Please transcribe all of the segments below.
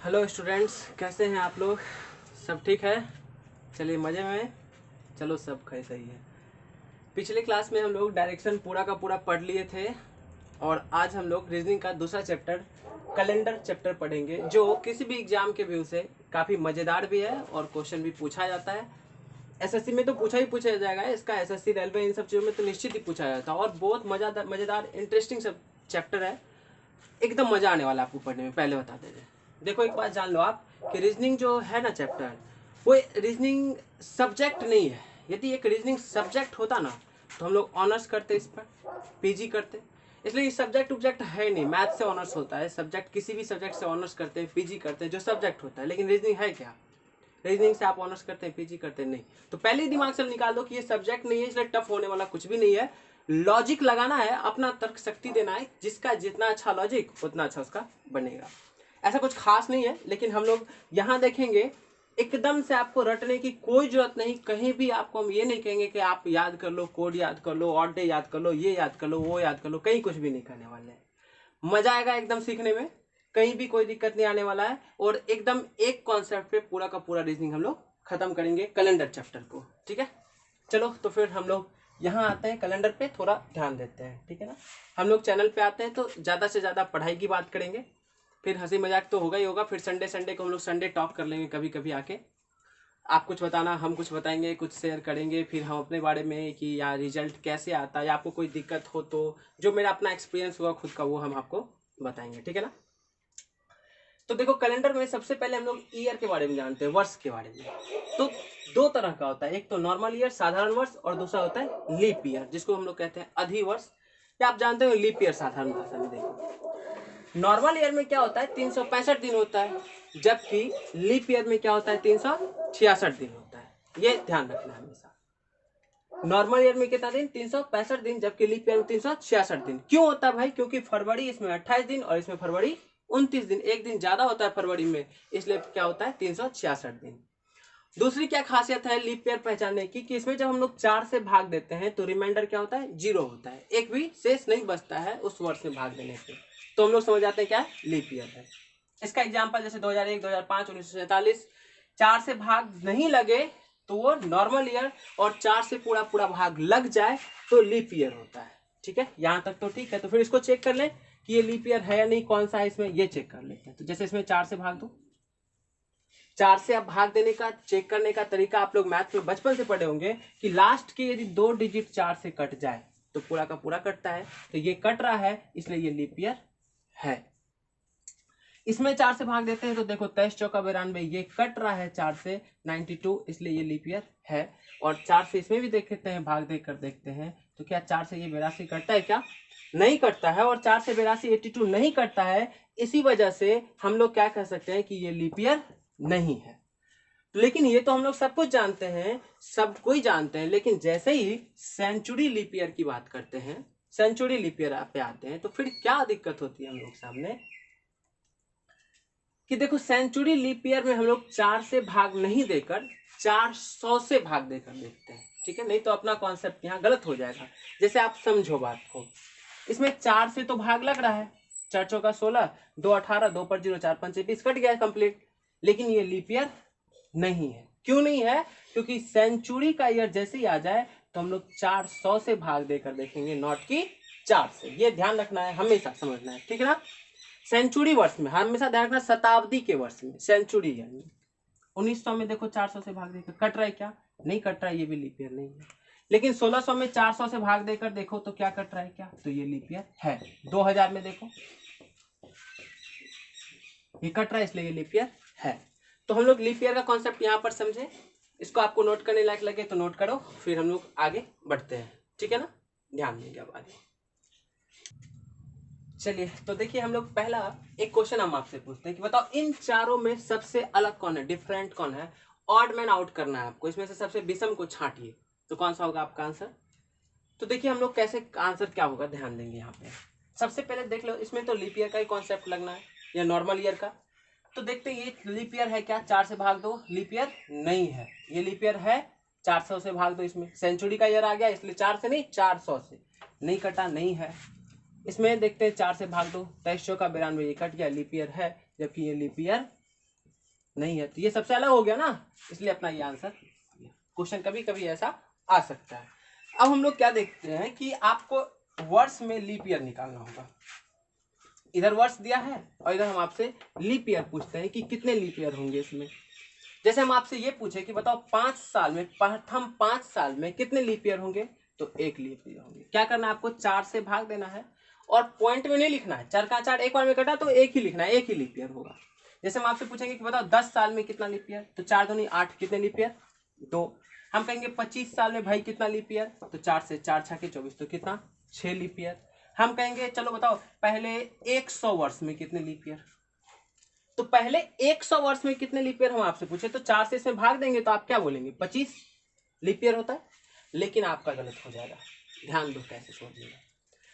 Hello students, कैसे हैं आप लोग? सब ठीक है? चलिए मज़े में। चलो सब खैर सही है। पिछले क्लास में हम लोग डायरेक्शन पूरा का पूरा पढ़ लिए थे और आज हम लोग रीजनिंग का दूसरा चैप्टर कैलेंडर चैप्टर पढ़ेंगे, जो किसी भी एग्जाम के व्यू से काफ़ी मज़ेदार भी है और क्वेश्चन भी पूछा जाता है। एसएससी में तो पूछा जाएगा इसका, एसएससी रेलवे इन सब चीज़ों में तो निश्चित ही पूछा जाता है और बहुत मज़ेदार इंटरेस्टिंग सब चैप्टर है। एकदम मजा आने वाला आपको पढ़ने में। पहले बता देते, देखो एक बात जान लो आप कि रीजनिंग जो है ना चैप्टर, वो रीजनिंग सब्जेक्ट नहीं है। यदि एक रीजनिंग सब्जेक्ट होता ना तो हम लोग ऑनर्स करते, इस पर पीजी करते। इसलिए ये सब्जेक्ट उब्जेक्ट है नहीं। मैथ से ऑनर्स होता है, सब्जेक्ट किसी भी सब्जेक्ट से ऑनर्स करते हैं, पीजी करते हैं, जो सब्जेक्ट होता है। लेकिन रीजनिंग है क्या? रीजनिंग से आप ऑनर्स करते हैं, पीजी करते हैं? नहीं। तो पहले ही दिमाग से निकाल दो कि ये सब्जेक्ट नहीं है, इसलिए टफ होने वाला कुछ भी नहीं है। लॉजिक लगाना है, अपना तर्क शक्ति देना है। जिसका जितना अच्छा लॉजिक उतना अच्छा उसका बनेगा। ऐसा कुछ खास नहीं है, लेकिन हम लोग यहाँ देखेंगे एकदम से आपको रटने की कोई जरूरत नहीं। कहीं भी आपको हम ये नहीं कहेंगे कि आप याद कर लो, कोड याद कर लो, ऑड डे याद कर लो, ये याद कर लो, वो याद कर लो। कहीं कुछ भी नहीं करने वाले हैं। मजा आएगा एकदम सीखने में, कहीं भी कोई दिक्कत नहीं आने वाला है। और एकदम एक कॉन्सेप्ट पे पूरा का पूरा रीजनिंग हम लोग खत्म करेंगे कैलेंडर चैप्टर को। ठीक है, चलो तो फिर हम लोग यहाँ आते हैं, कैलेंडर पे थोड़ा ध्यान देते हैं। ठीक है ना, हम लोग चैनल पे आते हैं तो ज़्यादा से ज़्यादा पढ़ाई की बात करेंगे, फिर हंसी मजाक तो होगा ही होगा। फिर संडे संडे को हम लोग संडे टॉक कर लेंगे कभी कभी आके। आप कुछ बताना, हम कुछ बताएंगे, कुछ शेयर करेंगे। फिर हम अपने बारे में कि यार रिजल्ट कैसे आता है, या आपको कोई दिक्कत हो तो जो मेरा अपना एक्सपीरियंस हुआ खुद का वो हम आपको बताएंगे। ठीक है ना। तो देखो कैलेंडर में सबसे पहले हम लोग ईयर के बारे में जानते हैं, वर्ष के बारे में। तो दो तरह का होता है, एक तो नॉर्मल ईयर साधारण वर्ष, और दूसरा होता है लीप ईयर, जिसको हम लोग कहते हैं अधिवर्ष, या आप जानते हो लीप ईयर साधारण भाषा में। देखो नॉर्मल ईयर में क्या होता है, 365 दिन होता है, जबकि लीप ईयर में क्या होता है, 366 दिन होता है। ये ध्यान रखना है हमेशा। नॉर्मल ईयर में कितना दिन, 365 दिन, जबकि लीप ईयर में 366 दिन। क्यों होता है भाई? क्योंकि फरवरी इसमें 28 दिन और इसमें फरवरी 29 दिन, एक दिन ज्यादा होता है फरवरी में, इसलिए क्या होता है 366 दिन। दूसरी क्या खासियत है लीप ईयर पहचानने की, कि इसमें जब हम लोग 4 से भाग देते हैं तो रिमाइंडर क्या होता है, 0 होता है। एक भी शेष नहीं बचता है उस वर्ष में भाग देने से। तो हम लोग समझ जाते हैं क्या लीप ईयर है। इसका एग्जाम्पल जैसे 2001, 2005, 1947, 4 से भाग नहीं लगे तो वो नॉर्मल ईयर, और 4 से पूरा पूरा भाग लग जाए तो लीप ईयर होता है। ठीक है, यहां तक तो ठीक है। तो फिर इसको चेक कर ले कि ये लीप ईयर है या नहीं, कौन सा है इसमें, ये चेक कर लेते हैं। तो जैसे इसमें 4 से भाग दो, 4 से आप भाग देने का चेक करने का तरीका आप लोग मैथ में बचपन से पढ़े होंगे कि लास्ट के यदि 2 डिजिट 4 से कट जाए तो पूरा का पूरा कटता है। तो ये कट रहा है, इसलिए ये लीप ईयर है। इसमें 4 से भाग देते हैं तो देखो 23 चौका 92, ये कट रहा है 4 से 92, इसलिए ये लीप ईयर है। और 4 से इसमें भी देखते हैं, भाग देकर देखते हैं तो क्या 4 से ये 82 कटता है क्या? नहीं कटता है। और 4 से 82 82 नहीं कटता है। इसी वजह से हम लोग क्या कह सकते हैं कि ये लीप ईयर नहीं है। लेकिन ये तो हम लोग सब कुछ जानते हैं, सब कोई जानते हैं, लेकिन जैसे ही सेंचुरी लीप ईयर की बात करते हैं, सेंचुरी लीप ईयर पे आते हैं, तो फिर क्या दिक्कत होती है हम लोग सामने, कि देखो सेंचुरी लीप ईयर में हम लोग 4 से भाग नहीं देकर 400 से भाग देकर देखते हैं। ठीक है, नहीं तो अपना कॉन्सेप्ट यहाँ गलत हो जाएगा। जैसे आप समझो बात को, इसमें 4 से तो भाग लग रहा है, 4 चौका 16, 2 18, 2 पर 0, 4 5 20, कट गया कंप्लीट। लेकिन ये लीप ईयर नहीं है। क्यों नहीं है? क्योंकि सेंचुरी का ईयर जैसे ही आ जाए तो हम लोग 400 से भाग देकर देखेंगे, नॉट की 4 से। ये ध्यान रखना है, हमेशा समझना है। ठीक है ना। सेंचुरी वर्ष में हमेशा ध्यान रखना, शताब्दी के वर्ष में सेंचुरी ईयर में। 1900 में देखो 400 से भाग देकर कट रहा है क्या? नहीं कट रहा है, ये भी लीप ईयर नहीं है। लेकिन 1600 में 400 से भाग देकर देखो तो क्या कट रहा है क्या? तो ये लीप ईयर है। 2000 में देखो ये कट रहा है, इसलिए ये लीप ईयर है। तो हम लोग लीप ईयर का कॉन्सेप्ट यहाँ पर समझे। इसको आपको नोट करने लायक लगे तो नोट करो, फिर हम लोग आगे बढ़ते हैं। ठीक है ना, ध्यान देंगे अब आगे। चलिए तो देखिए, हम लोग पहला एक क्वेश्चन हम आपसे पूछते हैं कि बताओ इन चारों में सबसे अलग कौन है, डिफरेंट कौन है। ऑड मैन आउट करना है आपको, इसमें से सबसे विषम को छांटिए, तो कौन सा होगा आपका आंसर। तो देखिए हम लोग कैसे आंसर क्या होगा ध्यान देंगे यहाँ पे। सबसे पहले देख लो, इसमें तो लीप ईयर का ही कॉन्सेप्ट लगना है या नॉर्मल ईयर का। तो देखते हैं ये लीप ईयर है क्या, 4 से भाग दो, लीप ईयर नहीं है। ये लीप ईयर है, 400 से भाग दो, इसमें सेंचुरी का ईयर आ गया, इसलिए 4 से नहीं 400 से। नहीं कटा, नहीं है। इसमें देखते हैं 4 से भाग दो, 23 चौका 92, ये कट गया, लीप ईयर है, जबकि ये लीप ईयर नहीं है, तो ये सबसे अलग हो गया ना, इसलिए अपना ये आंसर। क्वेश्चन कभी कभी ऐसा आ सकता है। अब हम लोग क्या देखते हैं कि आपको वर्ष में लीप ईयर निकालना होगा। इधर वर्ष दिया है और इधर हम आपसे लीप ईयर पूछते हैं कि कितने लीप ईयर होंगे इसमें। जैसे हम आपसे ये पूछे कि बताओ 5 साल में, प्रथम 5 साल में कितने लीप ईयर होंगे, तो 1 लीप ईयर होंगे। क्या करना है आपको, 4 से भाग देना है और पॉइंट में नहीं लिखना है, 4 का 4 एक बार में कटा तो 1 ही लिखना है, 1 ही लीप ईयर होगा। जैसे हम आपसे पूछेंगे कि बताओ 10 साल में कितना लीप ईयर, तो 4 दूनी 8, कितने लीप ईयर, 2। हम कहेंगे 25 साल में भाई कितना लीप ईयर, तो 4 से 4 छके 24, तो कितना, 6 लीप ईयर। हम कहेंगे चलो बताओ पहले 100 वर्ष में कितने लीप ईयर, तो पहले 100 वर्ष में कितने लीप ईयर हम आपसे पूछे, तो 4 से इसमें भाग देंगे तो आप क्या बोलेंगे, 25 लीप ईयर होता है। लेकिन आपका गलत हो जाएगा, ध्यान दो कैसे सोचिएगा।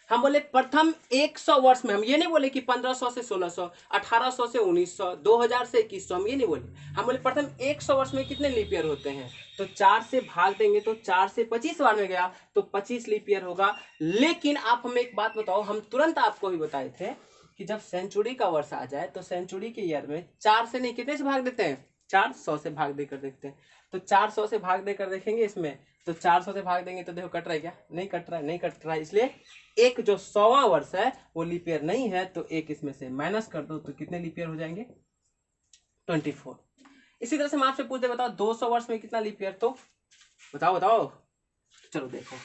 हम बोले प्रथम 100 वर्ष में, हम ये नहीं बोले कि 1500 से 1600, 1800 से 1900, 2000 से 2100, हम ये नहीं बोले। हम बोले प्रथम 100 वर्ष में कितने लीप ईयर होते हैं, तो 4 से भाग देंगे तो 4 से 25 बार में गया तो 25 लीप ईयर होगा। लेकिन आप हमें एक बात बताओ, हम तुरंत आपको भी बताए थे कि जब सेंचुरी का वर्ष आ जाए तो सेंचुरी के ईयर में 4 से नहीं, कितने से भाग देते हैं, 400 से भाग देकर देखते हैं। तो 400 से भाग देकर देखेंगे इसमें, तो 400 से भाग देंगे तो देखो कट रहा है क्या, नहीं कट रहा है, नहीं कट रहा है, इसलिए एक जो 100वां वर्ष है वो लीप ईयर नहीं है, तो एक इसमें से माइनस कर दो तो कितने लीप ईयर हो जाएंगे, 24। इसी तरह से मैं आपसे पूछते बताओ 200 वर्ष में कितना लीप ईयर, तो बताओ बताओ। चलो देखो,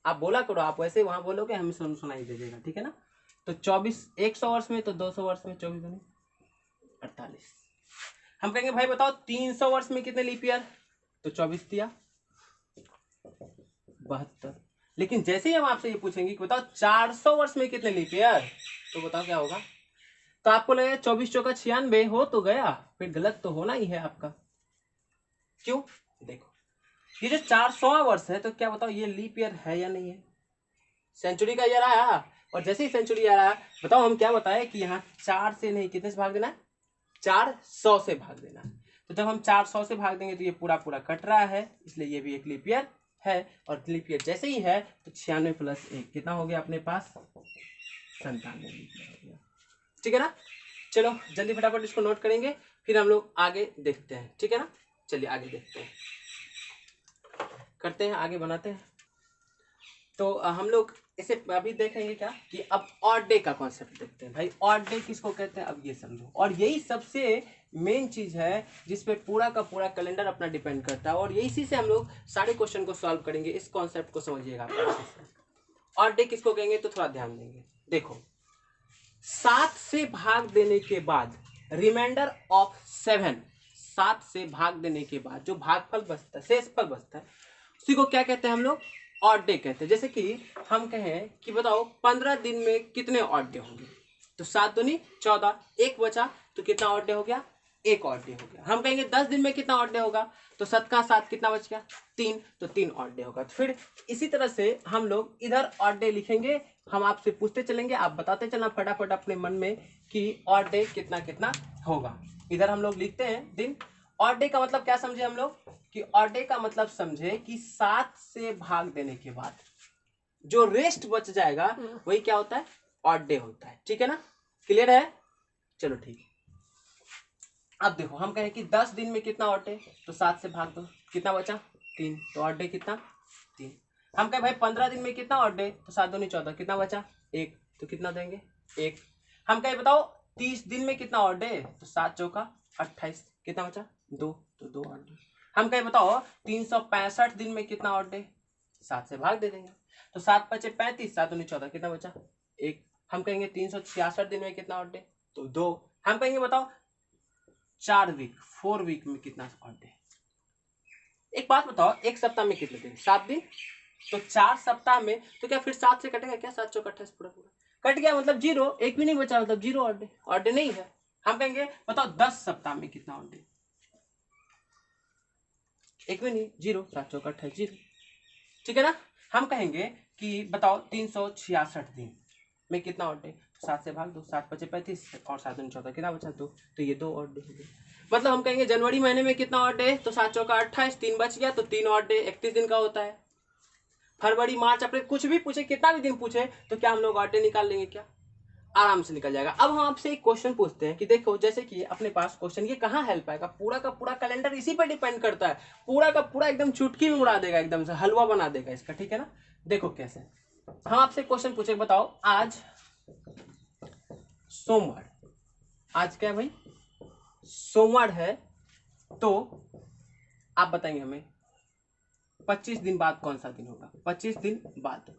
आप बोला करो, आप वैसे वहां बोलोगे हम सुनाई दे देगा, ठीक है ना। तो 24 100 वर्ष में, तो 200 वर्ष में 24 दूनी 48। हम कहेंगे भाई बताओ 300 वर्ष में कितने लीप ईयर, तो 24 दिया 72। लेकिन जैसे ही हम आपसे ये पूछेंगे कि बताओ 400 वर्ष में कितने लीप ईयर, तो बताओ क्या होगा, तो आपको लगेगा 24 चौका 96 हो तो गया, फिर गलत तो होना ही है आपका। क्यों, देखो ये जो 400वां वर्ष है, तो क्या बताओ ये लीप ईयर है या नहीं है, सेंचुरी का ईयर आया और जैसे ही सेंचुरी ईयर आया, बताओ हम क्या बताए कि यहाँ 4 से नहीं कितने से भाग देना है, 400 से भाग देना है। तो जब हम 400 से भाग देंगे तो ये पूरा पूरा कट रहा है, इसलिए ये भी एक लीप ईयर है। और लीप ईयर जैसे ही है तो 96 + 1 कितना हो गया अपने पास, 97 लीप ईयर हो गया, ठीक है ना। चलो जल्दी फटाफट इसको नोट करेंगे, फिर हम लोग आगे देखते हैं, ठीक है ना। चलिए आगे देखते हैं, करते हैं आगे बनाते हैं। तो हम लोग इसे अभी देखेंगे क्या कि अब ऑड डे का कॉन्सेप्ट देखते हैं। भाई ऑड डे किसको कहते हैं, अब ये समझो। और यही सबसे मेन चीज है जिसपे पूरा का पूरा कैलेंडर अपना डिपेंड करता है, और इसी से हम लोग सारे क्वेश्चन को सॉल्व करेंगे। इस कॉन्सेप्ट को समझिएगा। ऑड डे किसको कहेंगे तो थोड़ा ध्यान देंगे। देखो 7 से भाग देने के बाद रिमाइंडर ऑफ 7, 7 से भाग देने के बाद जो भागफल बचता है, शेषफल बचता है, उसी को क्या कहते हैं हम लोग, ऑड डे कहते हैं। जैसे कि हम कहें कि बताओ 15 दिन में कितने ऑड डे होंगे, तो 7 दूनी 14, एक बचा तो कितना ऑड डे हो गया, एक ऑड डे हो गया। हम कहेंगे 10 दिन में कितना ऑड डे होगा, तो 7 का 7 कितना बच गया, 3, तो 3 ऑड डे होगा। तो फिर इसी तरह से हम लोग इधर ऑड डे लिखेंगे, हम आपसे पूछते चलेंगे, आप बताते चलना फटाफट अपने मन में कि ऑड डे कितना कितना होगा। इधर हम लोग लिखते हैं दिन। ऑड डे का मतलब क्या समझे हम लोग, कि ऑड डे का मतलब समझे कि 7 से भाग देने के बाद जो रेस्ट बच जाएगा वही क्या होता है, ऑड डे होता है, ठीक है ना। क्लियर है, चलो ठीक है। अब देखो हम कहें कि 10 दिन में कितना ऑड डे, तो 7 से भाग दो, कितना बचा 3, तो ऑड डे कितना 3। हम कहें भाई 15 दिन में कितना ऑड डे, तो 7 दूनी 14, कितना बचा 1, तो कितना देंगे 1। हम कहें बताओ 30 दिन में कितना ऑड डे, तो 7 चौका 28, कितना बचा 2, तो 2 ऑड डे। हम कहें बताओ 365 दिन में कितना ऑड डे, 7 से भाग दे देंगे, तो 7 × 5 = 35, 7 दूनी 14, कितना बचा 1। हम कहेंगे 366 दिन में कितना ऑड डे, तो 2। हम कहेंगे बताओ 4 वीक में कितना ऑड डे। एक बात बताओ, एक सप्ताह में कितने दिन, 7 दिन, तो 4 सप्ताह में तो क्या फिर 7 से कटेगा क्या, 7 चौका 28, पूरा पूरा कट गया, मतलब 0, एक भी नहीं बचा, मतलब 0 ऑड डे, ऑड डे नहीं है। हम कहेंगे बताओ 10 सप्ताह में कितना ऑड डे, एक भी नहीं, 0, 7 चौका 28, 0, ठीक है ना। हम कहेंगे कि बताओ 366 दिन में कितना ऑड डे, 7 से भाग दो, 7 × 5 = 35 और 7 दूनी 14, कितना बचा 2, तो ये 2 ऑड डे हो गए। मतलब हम कहेंगे जनवरी महीने में कितना ऑड डे, तो 7 चौका 28, 3 बच गया, तो 3 ऑड डे 31 दिन का होता है। फरवरी मार्च अप्रैल कुछ भी पूछे, कितना भी दिन पूछे, तो क्या हम लोग ऑड डे निकाल लेंगे क्या। आराम से निकल जाएगा। अब हम आपसे एक क्वेश्चन पूछते हैं कि देखो, जैसे कि अपने पास क्वेश्चन ये कहाँ हेल्प आएगा, पूरा का पूरा कैलेंडर इसी पर डिपेंड करता है, पूरा का पूरा एकदम चुटकी में उड़ा देगा, एकदम से हलवा बना देगा इसका, ठीक है ना। देखो कैसे हम आपसे क्वेश्चन पूछे, बताओ आज सोमवार, आज क्या है भाई, सोमवार है, तो आप बताएंगे हमें 25 दिन बाद कौन सा दिन होगा, 25 दिन बाद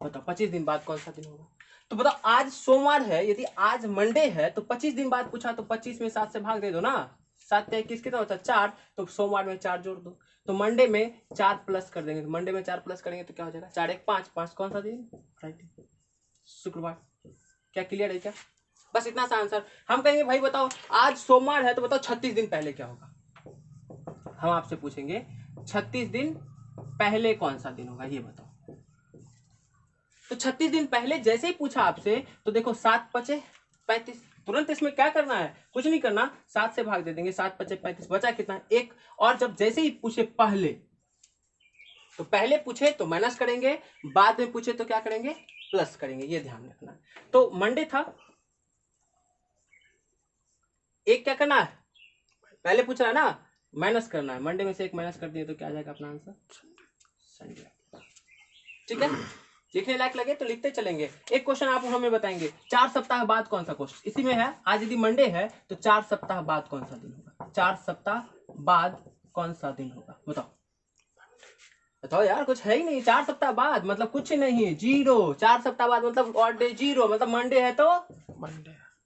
बताओ, 25 दिन बाद कौन सा दिन होगा। तो बताओ आज सोमवार है, यदि आज मंडे है तो 25 दिन बाद पूछा तो 25 में 7 से भाग दे दो ना, 7 या 21 कितना होता है 4, तो सोमवार में 4 जोड़ दो, तो मंडे में 4 प्लस कर देंगे, तो मंडे में 4 प्लस करेंगे तो क्या हो जाएगा 4 1 5, 5 कौन सा दिन, फ्राइडे, शुक्रवार। क्या क्लियर है क्या, बस इतना सा आंसर। हम कहेंगे भाई बताओ आज सोमवार है तो बताओ 36 दिन पहले क्या होगा, हम आपसे पूछेंगे 36 दिन पहले कौन सा दिन होगा ये बताओ। तो 36 दिन पहले जैसे ही पूछा आपसे तो देखो 7 पचे 35, तुरंत इसमें क्या करना है, कुछ नहीं करना, 7 से भाग दे देंगे, 7 पचे 35, बचा कितना 1। और जब जैसे ही पूछे पहले, तो पहले पूछे तो माइनस करेंगे, बाद में पूछे तो क्या करेंगे प्लस करेंगे, ये ध्यान रखना। तो मंडे था, एक क्या करना है, पहले पूछ रहा है ना, माइनस करना है, मंडे में से एक माइनस कर दिए तो क्या आ जाएगा अपना आंसर संडे, ठीक है। लिखने लायक लगे तो लिखते चलेंगे। एक क्वेश्चन आप हमें बताएंगे 4 सप्ताह बाद कौन सा, क्वेश्चन इसी में है, आज यदि मंडे है तो 4 सप्ताह बाद कौन सा दिन होगा, 4 सप्ताह बाद कौन सा दिन होगा बताओ, बताओ यार, कुछ है ही नहीं, 4 सप्ताह बाद मतलब कुछ नहीं, जीरो, 4 सप्ताह बाद मतलब ऑड डे जीरो, मतलब मंडे है तो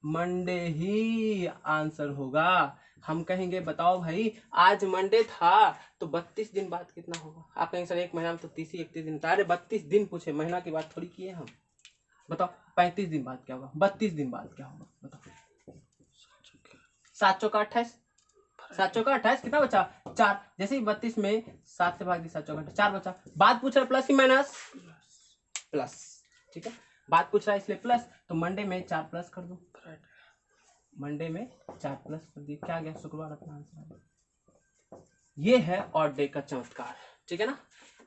मंडे ही आंसर होगा। हम कहेंगे बताओ भाई आज मंडे था तो 32 दिन बाद कितना होगा, आप कहेंगे सर एक महीना में तो 30 ही 31 दिन था, अरे 32 दिन पूछे, महीना की बात थोड़ी किए हम। बताओ 35 दिन बाद क्या होगा, 32 दिन बाद क्या होगा बताओ, 7 चौका 28, 7 चौका 28 कितना बचा 4, जैसे ही 32 में 7 से भाग दी 7 चौका 4 बचा, बाद पूछ रहा प्लस की माइनस प्लस, ठीक है, बात पूछ रहा है इसलिए प्लस, तो मंडे में 4 प्लस कर दो, मंडे में 4 प्लस कर दिए, क्या गया शुक्रवार अपना आंसर। ये है ऑड डे का चमत्कार, ठीक है ना।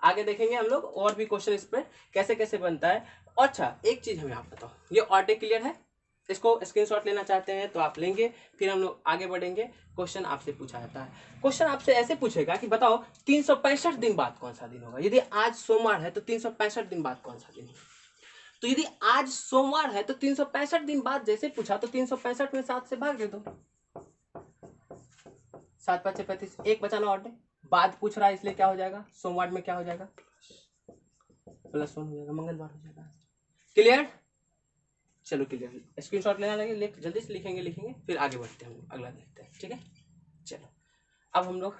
आगे देखेंगे हम लोग और भी क्वेश्चन इस पे कैसे कैसे बनता है। अच्छा एक चीज हमें आप बताओ, ये ऑड डे क्लियर है, इसको स्क्रीनशॉट लेना चाहते हैं तो आप लेंगे, फिर हम लोग आगे बढ़ेंगे। क्वेश्चन आपसे पूछा जाता है, क्वेश्चन आपसे ऐसे पूछेगा कि बताओ 365 दिन बाद कौन सा दिन होगा, यदि आज सोमवार है तो 365 दिन बाद कौन सा दिन होगा। तो यदि आज सोमवार है तो 365 दिन बाद जैसे पूछा तो 365 में 7 से भाग दे दो, 7 5 35, एक बचाना ऑड डे, बाद पूछ रहा है इसलिए क्या हो जाएगा, सोमवार में क्या हो जाएगा +1 हो जाएगा, मंगलवार हो जाएगा। क्लियर, चलो क्लियर, स्क्रीनशॉट लेना लगे, जल्दी से लिखेंगे फिर आगे बढ़ते हैं, हम अगला देखते हैं, ठीक है। चलो अब हम लोग,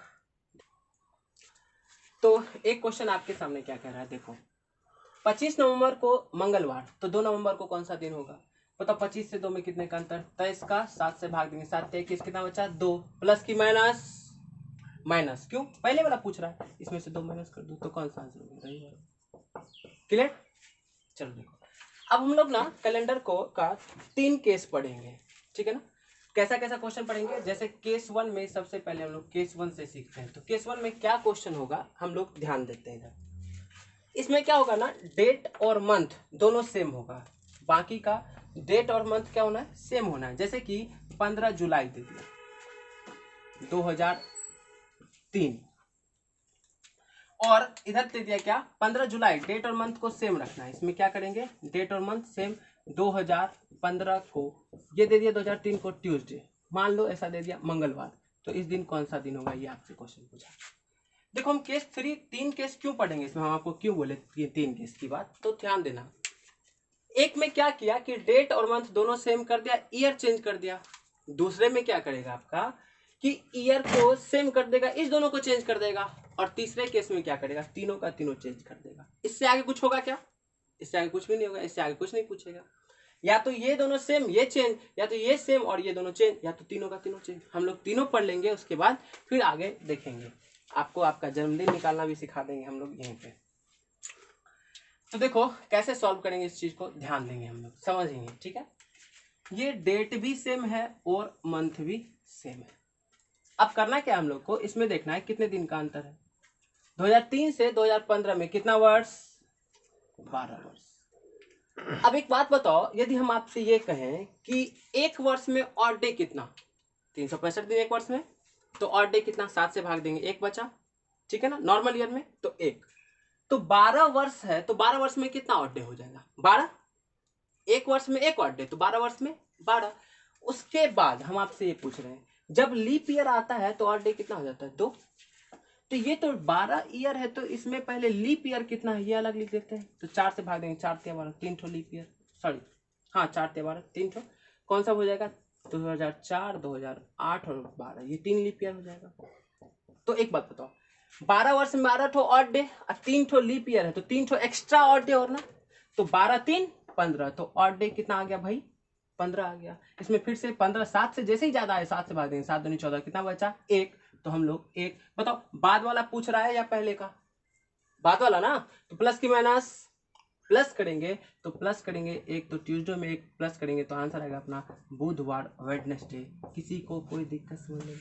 तो एक क्वेश्चन आपके सामने क्या कह रहा है, देखो 25 नवंबर को मंगलवार, तो 2 नवंबर को कौन सा दिन होगा, बताओ 25 से 2 में कितने का अंतर, 23 का 7 से भाग देंगे, 7 21 कितना बचा 2, प्लस की माइनस माइनस, क्यों पहले वाला पूछ रहा है, इसमें से 2 माइनस कर दो तो कौन सा आंसर होगा रविवार। क्लियर, चलो देखो अब हम लोग ना कैलेंडर को का 3 केस पढ़ेंगे, ठीक है ना। कैसा कैसा क्वेश्चन पढ़ेंगे, जैसे केस 1 में सबसे पहले हम लोग केस 1 से सीखते हैं, तो केस 1 में क्या क्वेश्चन होगा हम लोग ध्यान देते हैं इधर। इसमें क्या होगा ना, डेट और मंथ दोनों सेम होगा, बाकी का डेट और मंथ क्या होना है सेम होना है, जैसे कि 15 जुलाई दे दिया 2003, और इधर दे दिया क्या 15 जुलाई, डेट और मंथ को सेम रखना है, इसमें क्या करेंगे डेट और मंथ सेम, 2015 को ये दे दिया 2003 को ट्यूसडे, मान लो ऐसा दे दिया मंगलवार, तो इस दिन कौन सा दिन होगा, ये आपसे क्वेश्चन पूछा। देखो हम केस 3 3 केस क्यों पढ़ेंगे इसमें, हम आपको क्यों बोले ये 3 केस की बात, तो ध्यान देना। एक में क्या किया कि डेट और मंथ दोनों सेम कर दिया, ईयर चेंज कर दिया, दूसरे में क्या करेगा आपका कि ईयर को सेम कर देगा, इस दोनों को चेंज कर देगा, और तीसरे केस में क्या करेगा तीनों का तीनों चेंज कर देगा। इससे आगे कुछ होगा क्या, इससे आगे कुछ भी नहीं होगा, इससे आगे कुछ नहीं पूछेगा, या तो ये दोनों सेम ये चेंज, या तो ये सेम और ये दोनों चेंज, या तो तीनों का तीनों चेंज। हम लोग तीनों पढ़ लेंगे, उसके बाद फिर आगे देखेंगे, आपको आपका जन्मदिन निकालना भी सिखा देंगे हम लोग यहीं पे। तो देखो कैसे सॉल्व करेंगे इस चीज को, ध्यान देंगे हम लोग, समझेंगे, ठीक है। ये डेट भी सेम है और मंथ भी सेम है। अब करना क्या हम लोग को, इसमें देखना है कितने दिन का अंतर है, 2003 से 2015 में कितना वर्ष 12 वर्ष, अब एक बात बताओ, यदि हम आपसे ये कहें कि एक वर्ष में ऑड डे कितना, 365 दिन एक वर्ष में, तो ऑड डे कितना, 7 से भाग देंगे, एक बचा, ठीक है ना, नॉर्मल ईयर में तो एक, तो 12 वर्ष है, तो 12 वर्ष में कितना ऑड डे हो जाएगा, 12, एक वर्ष में एक ऑड डे, तो 12 वर्ष में 12। उसके बाद हम आपसे ये पूछ रहे हैं, जब लीप ईयर आता है तो ऑड डे कितना हो जाता है, 2। तो ये तो 12 ईयर है, तो इसमें पहले लीप ईयर कितना है ये अलग लिख देते हैं, तो 4 से भाग देंगे, 4 से 12, 3 ठो लीप ईयर, सॉरी हाँ 4 से 12 3 ठो, कौन सा हो जाएगा, 2004, 2008 और 12, ये 3 लीप ईयर हो जाएगा। तो एक बात बताओ, 12 वर्ष में 12 ठो ऑड डे और 3 ठो लीप ईयर है, तो 3 ठो एक्स्ट्रा ऑड डे और ना, तो 12 3 15, तो ऑड डे कितना आ गया भाई, 15 आ गया। इसमें फिर से 15 7 से जैसे ही ज्यादा है 7 से भाग देंगे, 7 दूनी 14, कितना बचा, 1, तो हम लोग एक, बताओ बाद वाला पूछ रहा है या पहले का, बाद वाला ना, तो प्लस की माइनस, प्लस करेंगे तो प्लस करेंगे, एक तो ट्यूसडे में एक प्लस करेंगे तो आंसर आएगा अपना बुधवार, वेडनेसडे। किसी को कोई दिक्कत समझने में,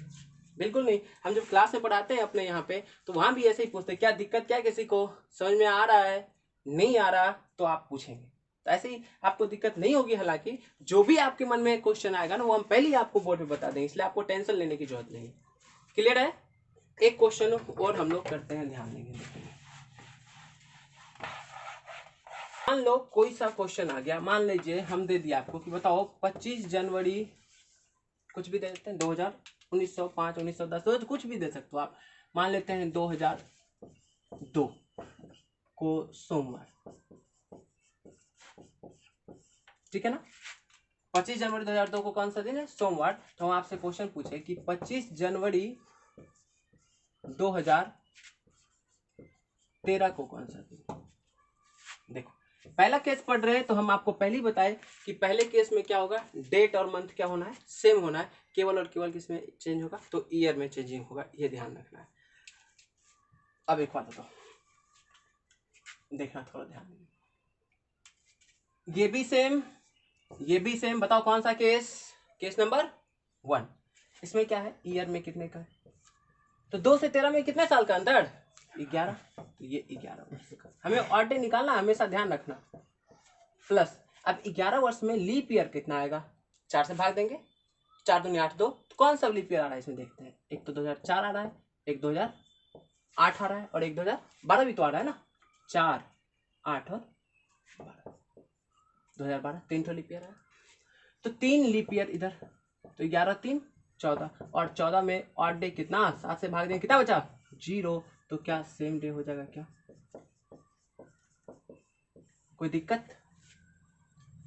बिल्कुल नहीं। हम जब क्लास में पढ़ाते हैं अपने यहाँ पे, तो वहां भी ऐसे ही पूछते हैं, क्या दिक्कत, क्या किसी को समझ में आ रहा है, नहीं आ रहा तो आप पूछेंगे, तो ऐसे ही आपको दिक्कत नहीं होगी। हालांकि जो भी आपके मन में क्वेश्चन आएगा ना, वो हम पहले ही आपको बोर्ड पे बता देंगे, इसलिए आपको टेंशन लेने की जरूरत नहीं। क्लियर है। एक क्वेश्चन और हम लोग करते हैं, ध्यान देंगे। मान लो कोई सा क्वेश्चन आ गया, मान लीजिए हम दे दिया आपको कि बताओ 25 जनवरी, कुछ भी दे देते हैं, 2000, 1905, 1910, कुछ भी दे सकते हो आप, मान लेते हैं 2002 को सोमवार, ठीक है ना, 25 जनवरी 2002 को कौन सा दिन है, सोमवार। तो हम आपसे क्वेश्चन पूछे कि 25 जनवरी 2013 को कौन सा दिन। देखो पहला केस पढ़ रहे हैं तो हम आपको पहले ही बताए कि पहले केस में क्या होगा, डेट और मंथ क्या होना है, सेम होना है, केवल और केवल किसमें चेंज होगा, तो ईयर में चेंजिंग होगा, ये ध्यान रखना है। अब एक बात बताओ, देखना थोड़ा ध्यान, ये भी सेम, ये भी सेम, बताओ कौन सा केस, केस नंबर 1, इसमें क्या है, ईयर में कितने का है, तो 2 से 13 में कितने साल का अंतर, 11, तो ये 11 वर्ष का, हमें ऑड डे निकालना, हमेशा ध्यान रखना, प्लस अब 11 वर्ष में लीप ईयर कितना आएगा, 4 से भाग देंगे, 4 दूनी 8 2, तो कौन सा लीप ईयर आ रहा है इसमें देखते हैं, एक तो 2004 आ रहा है, एक 2008 आ रहा है, और एक 2012 भी तो आ रहा है ना, 4 8 और 12, 2012 3 ठो लीप ईयर है, तो 3 लीप ईयर इधर, तो 11 3 14, और 14 में ऑड डे कितना, 7 से भाग देंगे, कितना बचा, 0, तो क्या सेम डे हो जाएगा क्या, कोई दिक्कत,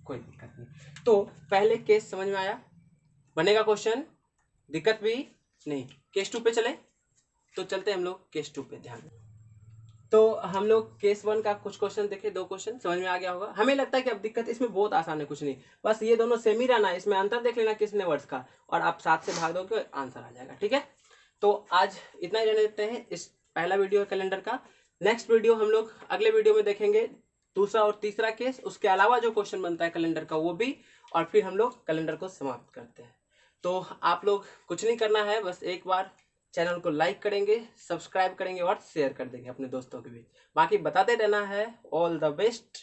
कोई दिक्कत नहीं। तो पहले केस समझ में आया, बनेगा क्वेश्चन, दिक्कत भी नहीं। केस 2 पे चले, तो चलते हम लोग केस 2 पे, ध्यान। तो हम लोग केस 1 का कुछ क्वेश्चन देखे, 2 क्वेश्चन समझ में आ गया होगा। हमें लगता है कि अब दिक्कत इसमें बहुत आसान है, कुछ नहीं, बस ये दोनों सेम ही रहना है, इसमें अंतर देख लेना किसने वर्ड्स का, और आप 7 से भाग दोगे आंसर आ जाएगा, ठीक है। तो आज इतना ही रहने देते हैं इस पहला वीडियो कैलेंडर का। नेक्स्ट वीडियो हम लोग अगले वीडियो में देखेंगे दूसरा और तीसरा केस, उसके अलावा जो क्वेश्चन बनता है कैलेंडर का वो भी, और फिर हम लोग कैलेंडर को समाप्त करते हैं। तो आप लोग कुछ नहीं करना है, बस एक बार चैनल को लाइक करेंगे, सब्सक्राइब करेंगे और शेयर कर देंगे अपने दोस्तों के बीच, बाकी बताते रहना है। All the best.